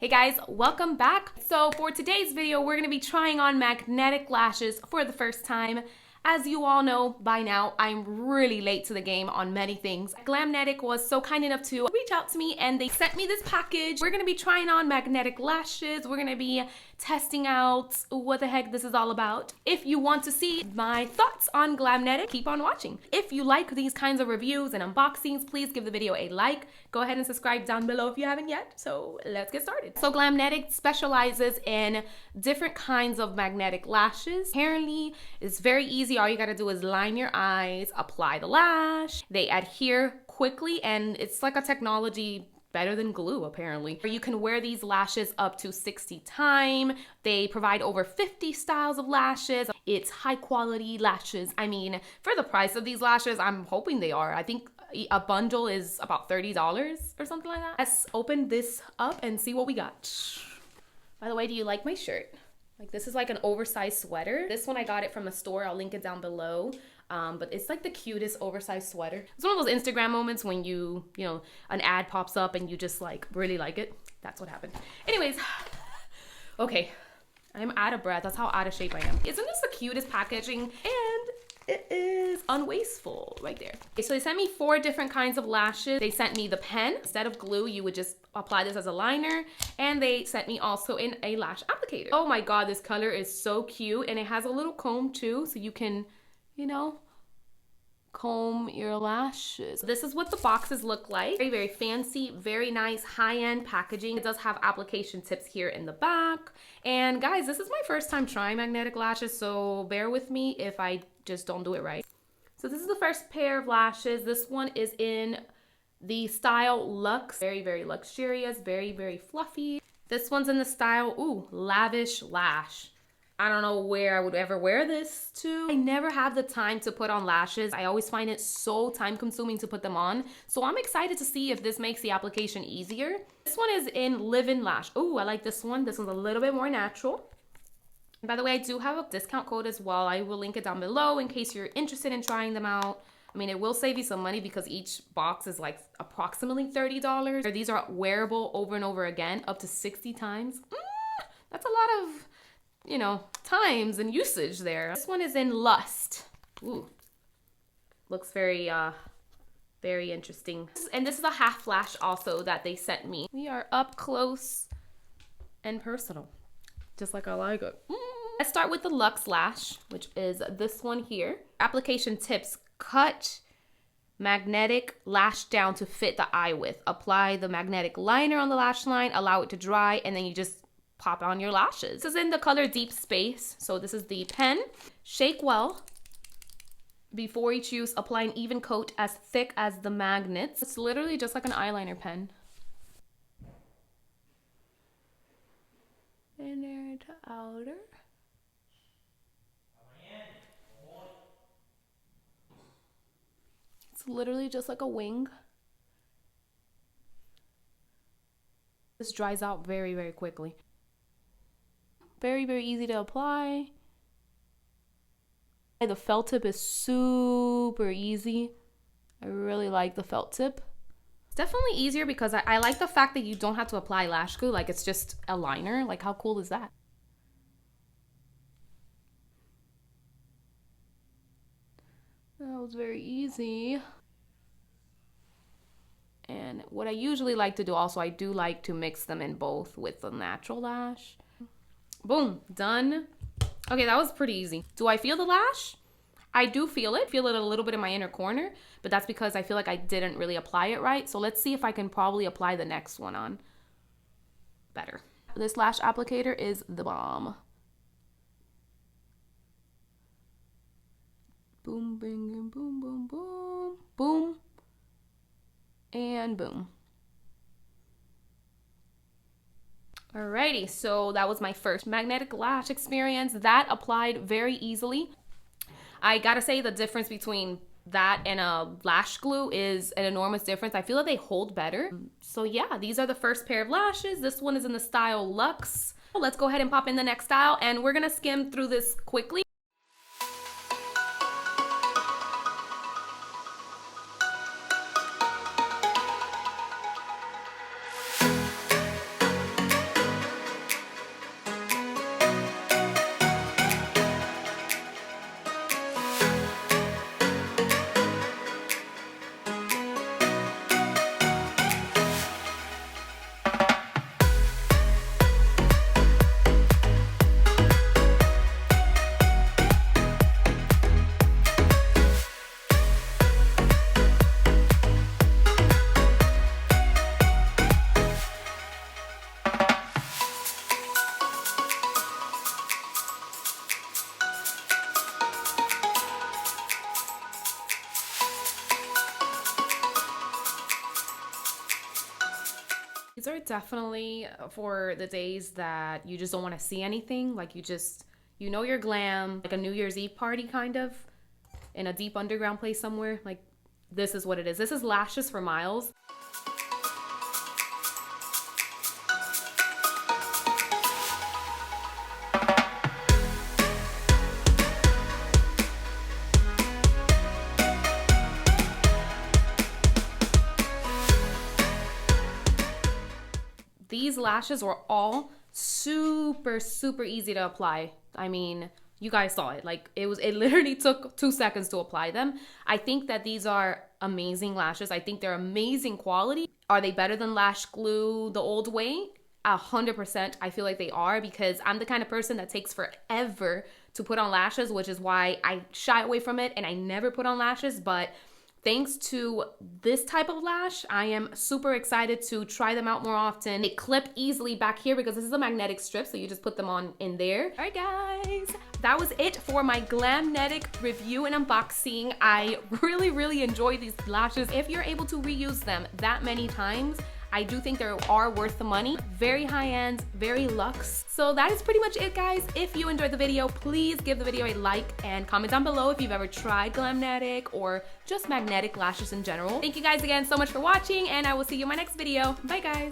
Hey guys, welcome back. So for today's video, we're gonna be trying on magnetic lashes for the first time. As you all know by now, I'm really late to the game on many things. Glamnetic was so kind enough to reach out to me and they sent me this package. We're gonna be trying on magnetic lashes. We're gonna be testing out what the heck this is all about. If you want to see my thoughts on Glamnetic, keep on watching. If you like these kinds of reviews and unboxings, please give the video a like. Go ahead and subscribe down below if you haven't yet. So let's get started. So Glamnetic specializes in different kinds of magnetic lashes. Apparently, it's very easy. All you gotta do is line your eyes, apply the lash. They adhere quickly and it's like a technology better than glue, apparently. You can wear these lashes up to 60 times. They provide over 50 styles of lashes. It's high quality lashes. I mean, for the price of these lashes, I'm hoping they are. I think a bundle is about $30 or something like that. Let's open this up and see what we got. By the way, do you like my shirt? Like, this is like an oversized sweater. This one I got it from a store. I'll link it down below. But it's like the cutest oversized sweater. It's one of those Instagram moments when you know, an ad pops up and you just like really like it. That's what happened. Anyways, okay, I'm out of breath. That's how out of shape I am. Isn't this the cutest packaging? And it is unwasteful right there. Okay, so they sent me 4 different kinds of lashes. They sent me the pen. Instead of glue, you would just apply this as a liner. And they sent me also in a lash applicator. Oh my God, this color is so cute. And it has a little comb too, so you can, you know, comb your lashes. This is what the boxes look like. Very, very fancy, very nice, high-end packaging. It does have application tips here in the back. And guys, this is my first time trying magnetic lashes, so bear with me if I just don't do it right. So this is the first pair of lashes. This one is in the style Luxe. Very, very luxurious, very, very fluffy. This one's in the style, ooh, Lavish Lash. I don't know where I would ever wear this to. I never have the time to put on lashes. I always find it so time consuming to put them on. So I'm excited to see if this makes the application easier. This one is in Live-In Lash. Ooh, I like this one. This one's a little bit more natural. And by the way, I do have a discount code as well. I will link it down below in case you're interested in trying them out. I mean, it will save you some money because each box is like approximately $30. These are wearable over and over again, up to 60 times. That's a lot of, you know, times and usage there. This one is in Lust. Ooh, looks very, very interesting. And this is a half lash also that they sent me. We are up close and personal, just like I like it. Let's start with the Luxe Lash, which is this one here. Application tips: cut magnetic lash down to fit the eye width. Apply the magnetic liner on the lash line, allow it to dry, and then you just pop on your lashes. This is in the color Deep Space. So this is the pen. Shake well before each use. Apply an even coat as thick as the magnets. It's literally just like an eyeliner pen. Inner to outer. It's literally just like a wing. This dries out very, very quickly. Very, very easy to apply. The felt tip is super easy. I really like the felt tip. It's definitely easier because I like the fact that you don't have to apply lash glue. Like, it's just a liner. Like, how cool is that? That was very easy. And what I usually like to do also, I do like to mix them in both with the natural lash. Boom, done. Okay, that was pretty easy. Do I feel the lash? I do feel it. Feel it a little bit in my inner corner, but that's because I feel like I didn't really apply it right. So let's see if I can probably apply the next one on better. This lash applicator is the bomb. Boom, bing, boom, boom, boom, boom, and boom. Alrighty, so that was my first magnetic lash experience. That applied very easily. I gotta say the difference between that and a lash glue is an enormous difference. I feel that they hold better. So yeah, these are the first pair of lashes. This one is in the style Luxe. Let's go ahead and pop in the next style and we're gonna skim through this quickly. definitely for the days that you just don't want to see anything. Like you know you're glam, like a New Year's Eve party kind of, in a deep underground place somewhere. Like this is what it is. This is Lashes for Miles. These lashes were all super easy to apply. I mean, you guys saw it. Like it literally took 2 seconds to apply them. I think that these are amazing lashes. I think they're amazing quality. Are they better than lash glue the old way? 100%. I feel like they are, because I'm the kind of person that takes forever to put on lashes, which is why I shy away from it and I never put on lashes. But thanks to this type of lash, I am super excited to try them out more often. They clip easily back here because this is a magnetic strip, so you just put them on in there. All right, guys, that was it for my Glamnetic review and unboxing. I really enjoyed these lashes. If you're able to reuse them that many times, I do think they are worth the money. Very high-end, very luxe. So that is pretty much it, guys. If you enjoyed the video, please give the video a like and comment down below if you've ever tried Glamnetic or just magnetic lashes in general. Thank you guys again so much for watching, and I will see you in my next video. Bye, guys.